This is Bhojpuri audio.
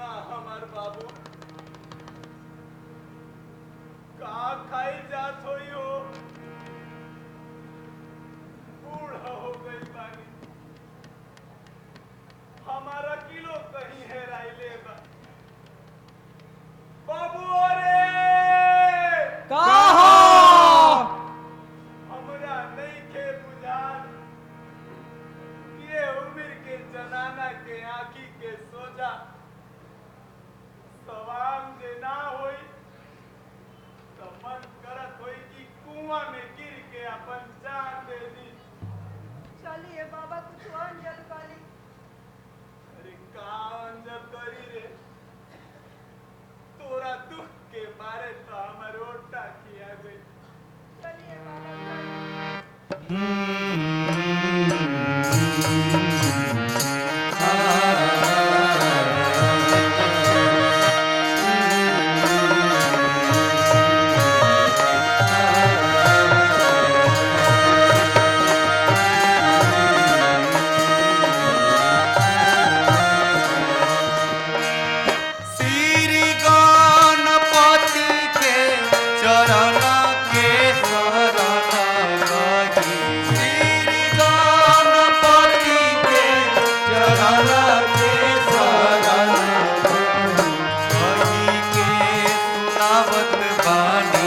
ना हमार बाबू का खाई जात होई हो, बूढ़ा हो गई बानी, हमारा किलो कहीं हेराइले बा। बाबू अरे कहा हमरा नहीं खे बुझात ये उम्र के जनाना के आँखी के सोजा सवाम जे ना होई तो मन करत होई कि कुआं में गिर के अपन जान दे दी। चलिए बाबा कुछ अंजल करी। अरे का अंजल करी रे, तोरा दुख के मारे तो हमर ओटा किया गई। चलिए बाबा श्री गणपति के चरण के शरण लगी, श्री गणपति के चरण के शरण लगी के सुनावत बानी